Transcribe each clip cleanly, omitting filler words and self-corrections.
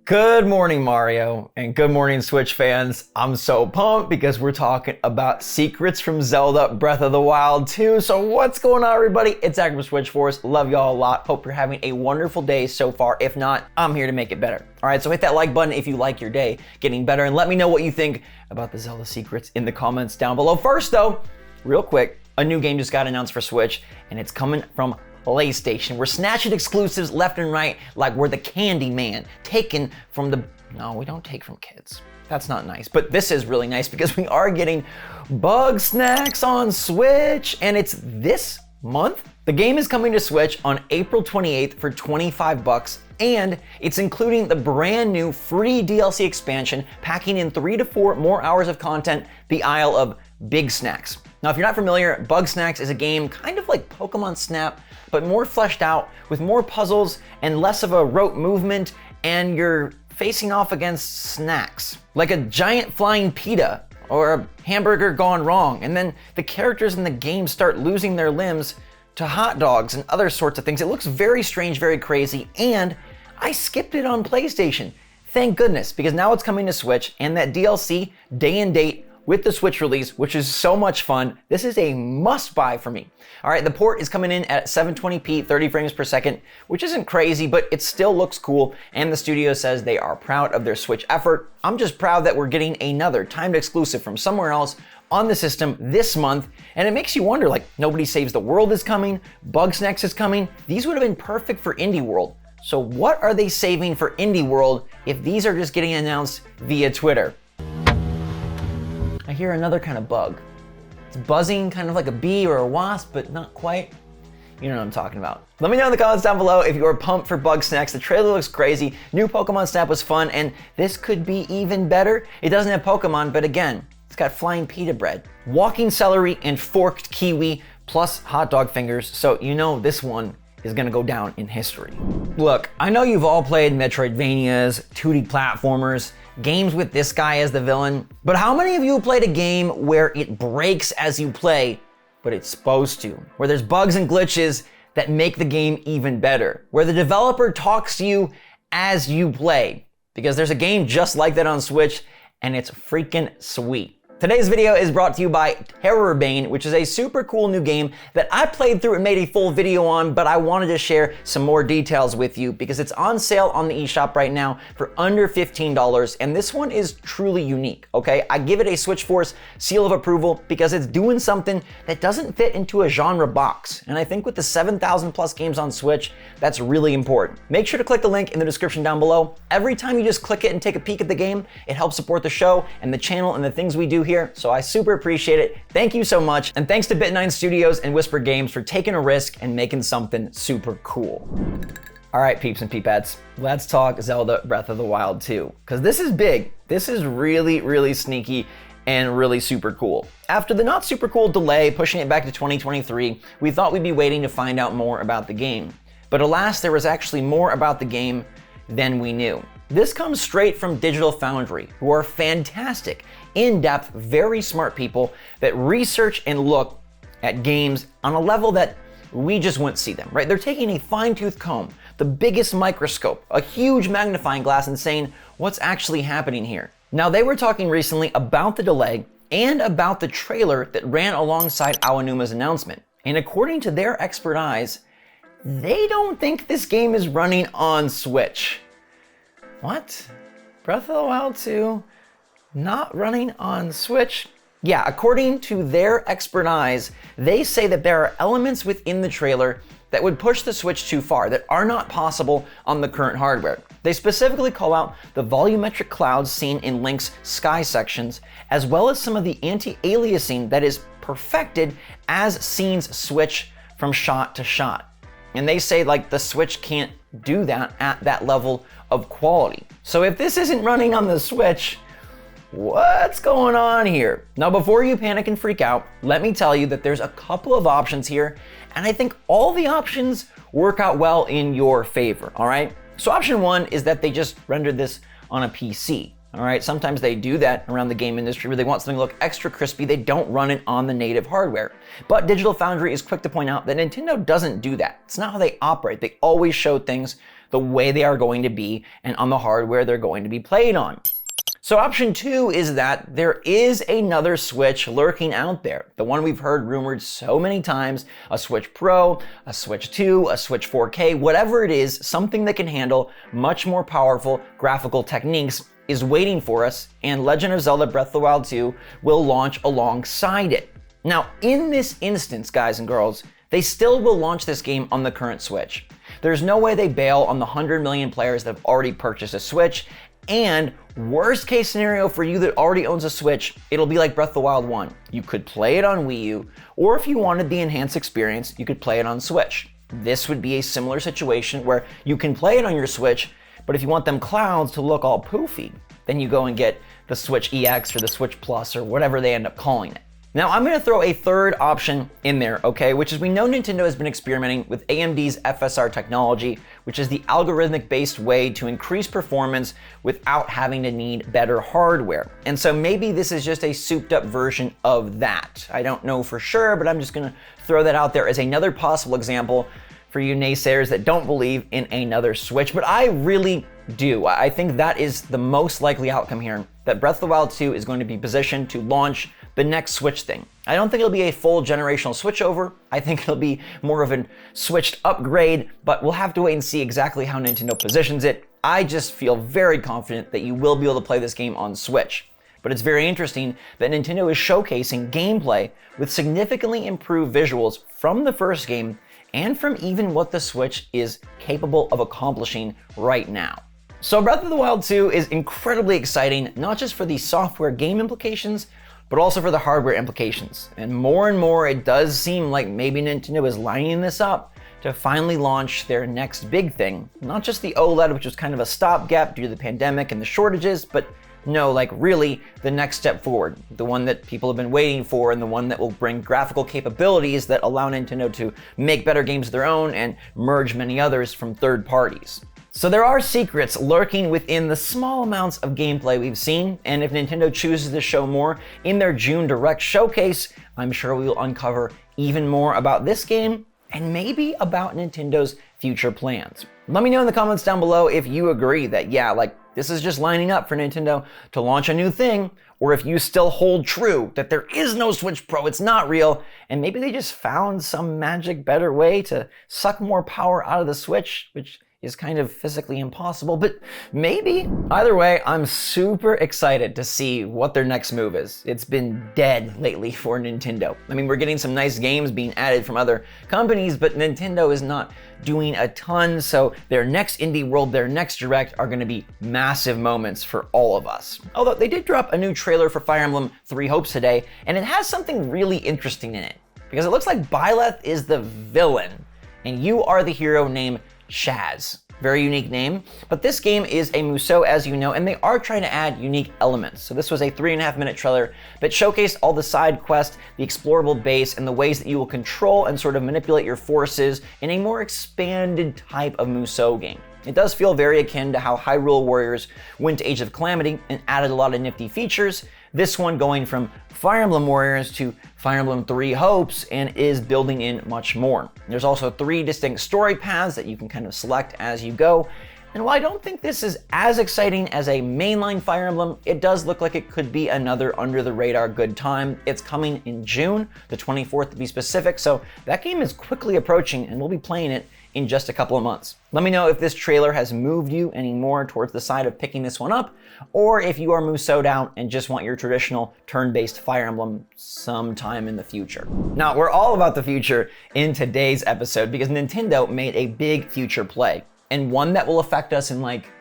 Good morning, Mario, and good morning, Switch fans. I'm so pumped because we're talking about secrets from Zelda Breath of the Wild 2. So what's going on, everybody? It's Zach from SwitchForce. Love y'all a lot. Hope you're having a wonderful day so far. If not, I'm here to make it better. All right, so hit that like button if you like your day getting better, and let me know what you think about the Zelda secrets in the comments down below. First, though, real quick, a new game just got announced for Switch, and it's coming from PlayStation. We're snatching exclusives left and right like we're the candy man, taken from the... No, we don't take from kids. That's not nice, but this is really nice because we are getting bug snacks on Switch, and it's this month. The game is coming to Switch on April 28th for $25, and it's including the brand new free DLC expansion, packing in 3 to 4 more hours of content, the Isle of Big Snacks. Now, if you're not familiar, Bug Snacks is a game kind of like Pokemon Snap, but more fleshed out with more puzzles and less of a rote movement, and you're facing off against snacks, like a giant flying pita or a hamburger gone wrong, and then the characters in the game start losing their limbs to hot dogs and other sorts of things. It looks very strange, very crazy, and I skipped it on PlayStation. Thank goodness, because now it's coming to Switch, and that DLC, day and date, with the Switch release, which is so much fun. This is a must buy for me. All right, the port is coming in at 720p, 30 frames per second, which isn't crazy, but it still looks cool. And the studio says they are proud of their Switch effort. I'm just proud that we're getting another timed exclusive from somewhere else on the system this month. And it makes you wonder, like, Nobody Saves the World is coming, Bug Snacks is coming. These would have been perfect for Indie World. So what are they saving for Indie World if these are just getting announced via Twitter? I hear another kind of bug. It's buzzing, kind of like a bee or a wasp, but not quite. You know what I'm talking about. Let me know in the comments down below if you're pumped for Bug Snacks. The trailer looks crazy. New Pokemon Snap was fun, and this could be even better. It doesn't have Pokemon, but again, it's got flying pita bread, walking celery, and forked kiwi, plus hot dog fingers, so you know this one is gonna go down in history. Look, I know you've all played Metroidvanias, 2D platformers, games with this guy as the villain, but how many of you played a game where it breaks as you play, but it's supposed to? Where there's bugs and glitches that make the game even better, where the developer talks to you as you play, because there's a game just like that on Switch, and it's freaking sweet. Today's video is brought to you by Terrorbane, which is a super cool new game that I played through and made a full video on, but I wanted to share some more details with you because it's on sale on the eShop right now for under $15, and this one is truly unique, okay? I give it a SwitchForce seal of approval because it's doing something that doesn't fit into a genre box, and I think with the 7,000 plus games on Switch, that's really important. Make sure to click the link in the description down below. Every time you just click it and take a peek at the game, it helps support the show and the channel and the things we do here, so I super appreciate it. Thank you so much, and thanks to Bit9 Studios and Whisper Games for taking a risk and making something super cool. All right, peeps and peepads, let's talk Zelda Breath of the Wild 2, because this is big. This is really, really sneaky and really super cool. After the not super cool delay, pushing it back to 2023, we thought we'd be waiting to find out more about the game. But alas, there was actually more about the game than we knew. This comes straight from Digital Foundry, who are fantastic, in-depth, very smart people that research and look at games on a level that we just wouldn't see them, right? They're taking a fine-tooth comb, the biggest microscope, a huge magnifying glass, and saying, what's actually happening here? Now, they were talking recently about the delay and about the trailer that ran alongside Aonuma's announcement. And according to their expert eyes, they don't think this game is running on Switch. What? Breath of the Wild 2 not running on Switch? Yeah, according to their expert eyes, they say that there are elements within the trailer that would push the Switch too far, that are not possible on the current hardware. They specifically call out the volumetric clouds seen in Link's sky sections, as well as some of the anti-aliasing that is perfected as scenes switch from shot to shot. And they say like the Switch can't do that at that level of quality. So if this isn't running on the Switch, what's going on here? Now, before you panic and freak out, let me tell you that there's a couple of options here, and I think all the options work out well in your favor, all right? So option one is that they just rendered this on a PC. All right, sometimes they do that around the game industry where they want something to look extra crispy. They don't run it on the native hardware. But Digital Foundry is quick to point out that Nintendo doesn't do that. It's not how they operate. They always show things the way they are going to be and on the hardware they're going to be played on. So option 2 is that there is another Switch lurking out there. The one we've heard rumored so many times, a Switch Pro, a Switch 2, a Switch 4K, whatever it is, something that can handle much more powerful graphical techniques is waiting for us, and Legend of Zelda Breath of the Wild 2 will launch alongside it. Now, in this instance, guys and girls, they still will launch this game on the current Switch. There's no way they bail on the 100 million players that have already purchased a Switch, and worst case scenario for you that already owns a Switch, it'll be like Breath of the Wild 1. You could play it on Wii U, or if you wanted the enhanced experience, you could play it on Switch. This would be a similar situation where you can play it on your Switch, but if you want them clouds to look all poofy, then you go and get the Switch EX or the Switch Plus or whatever they end up calling it. Now, I'm going to throw a third option in there, okay, which is we know Nintendo has been experimenting with AMD's FSR technology, which is the algorithmic-based way to increase performance without having to need better hardware. And so maybe this is just a souped-up version of that. I don't know for sure, but I'm just going to throw that out there as another possible example for you naysayers that don't believe in another Switch, but I really do. I think that is the most likely outcome here, that Breath of the Wild 2 is going to be positioned to launch the next Switch thing. I don't think it'll be a full generational switchover. I think it'll be more of a switched upgrade, but we'll have to wait and see exactly how Nintendo positions it. I just feel very confident that you will be able to play this game on Switch. But it's very interesting that Nintendo is showcasing gameplay with significantly improved visuals from the first game and from even what the Switch is capable of accomplishing right now. So Breath of the Wild 2 is incredibly exciting, not just for the software game implications, but also for the hardware implications. And more it does seem like maybe Nintendo is lining this up to finally launch their next big thing. Not just the OLED, which was kind of a stopgap due to the pandemic and the shortages, but no, like really the next step forward. The one that people have been waiting for and the one that will bring graphical capabilities that allow Nintendo to make better games of their own and merge many others from third parties. So there are secrets lurking within the small amounts of gameplay we've seen, and if Nintendo chooses to show more in their June Direct showcase, I'm sure we will uncover even more about this game and maybe about Nintendo's future plans. Let me know in the comments down below if you agree that, yeah, like this is just lining up for Nintendo to launch a new thing, or if you still hold true that there is no Switch Pro, it's not real, and maybe they just found some magic better way to suck more power out of the Switch, which is kind of physically impossible, but maybe. Either way, I'm super excited to see what their next move is. It's been dead lately for Nintendo. I mean, we're getting some nice games being added from other companies, but Nintendo is not doing a ton, so their next Indie World, their next Direct are gonna be massive moments for all of us. Although they did drop a new trailer for Fire Emblem Three Hopes today, and it has something really interesting in it, because it looks like Byleth is the villain, and you are the hero named Shaz. Very unique name, but this game is a Musou, as you know, and they are trying to add unique elements. So this was a 3.5-minute trailer that showcased all the side quests, the explorable base, and the ways that you will control and sort of manipulate your forces in a more expanded type of Musou game. It does feel very akin to how Hyrule Warriors went to Age of Calamity and added a lot of nifty features. This one going from Fire Emblem Warriors to Fire Emblem Three Hopes and is building in much more. There's also 3 distinct story paths that you can kind of select as you go. And while I don't think this is as exciting as a mainline Fire Emblem, it does look like it could be another under-the-radar good time. It's coming in June, the 24th to be specific, so that game is quickly approaching and we'll be playing it in just a couple of months. Let me know if this trailer has moved you any more towards the side of picking this one up, or if you are Musou'd out and just want your traditional turn-based Fire Emblem sometime in the future. Now, we're all about the future in today's episode because Nintendo made a big future play, and one that will affect us in like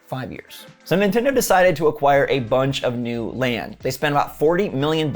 5 years. So Nintendo decided to acquire a bunch of new land. They spent about $40 million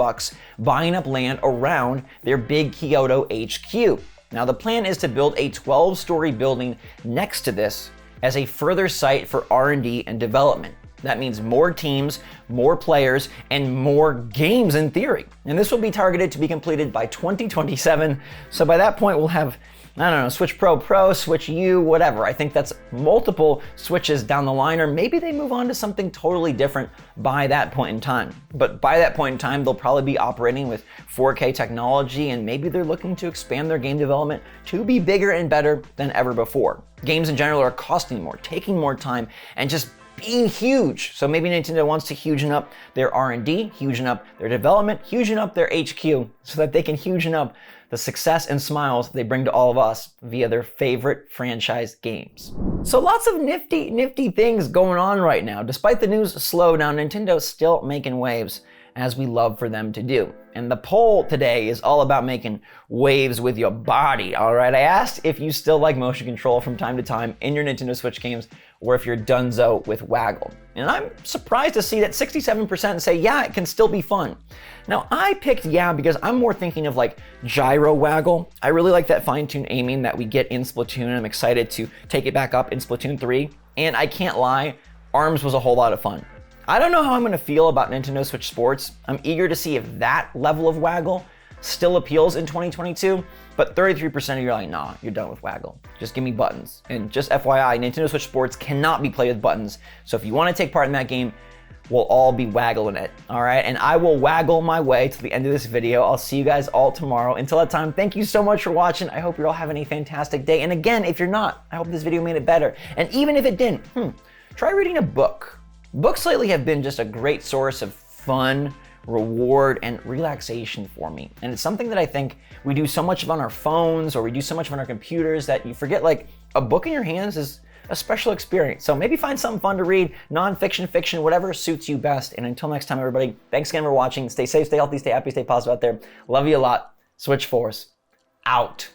buying up land around their big Kyoto HQ. Now the plan is to build a 12-story building next to this as a further site for R&D and development. That means more teams, more players, and more games in theory. And this will be targeted to be completed by 2027. So by that point, we'll have I don't know, Switch Pro, Switch U, whatever. I think that's multiple Switches down the line, or maybe they move on to something totally different by that point in time. But by that point in time, they'll probably be operating with 4K technology, and maybe they're looking to expand their game development to be bigger and better than ever before. Games in general are costing more, taking more time, and just being huge. So maybe Nintendo wants to hugen up their R&D, hugen up their development, hugen up their HQ, so that they can hugen up the success and smiles they bring to all of us via their favorite franchise games. So lots of nifty things going on right now. Despite the news slowdown, Nintendo's still making waves, as we love for them to do. And the poll today is all about making waves with your body, all right? I asked if you still like motion control from time to time in your Nintendo Switch games, or if you're donezo with waggle. And I'm surprised to see that 67% say, yeah, it can still be fun. Now, I picked yeah because I'm more thinking of like gyro waggle. I really like that fine-tuned aiming that we get in Splatoon, and I'm excited to take it back up in Splatoon 3. And I can't lie, ARMS was a whole lot of fun. I don't know how I'm gonna feel about Nintendo Switch Sports. I'm eager to see if that level of waggle still appeals in 2022, but 33% of you are like, nah, you're done with waggle. Just give me buttons. And just FYI, Nintendo Switch Sports cannot be played with buttons, so if you wanna take part in that game, we'll all be waggling it, all right? And I will waggle my way to the end of this video. I'll see you guys all tomorrow. Until that time, thank you so much for watching. I hope you're all having a fantastic day. And again, if you're not, I hope this video made it better. And even if it didn't, try reading a book. Books lately have been just a great source of fun, reward, and relaxation for me. And it's something that I think we do so much of on our phones, or we do so much of on our computers, that you forget like a book in your hands is a special experience. So maybe find something fun to read, nonfiction, fiction, whatever suits you best. And until next time, everybody, thanks again for watching. Stay safe, stay healthy, stay happy, stay positive out there. Love you a lot. SwitchForce, out.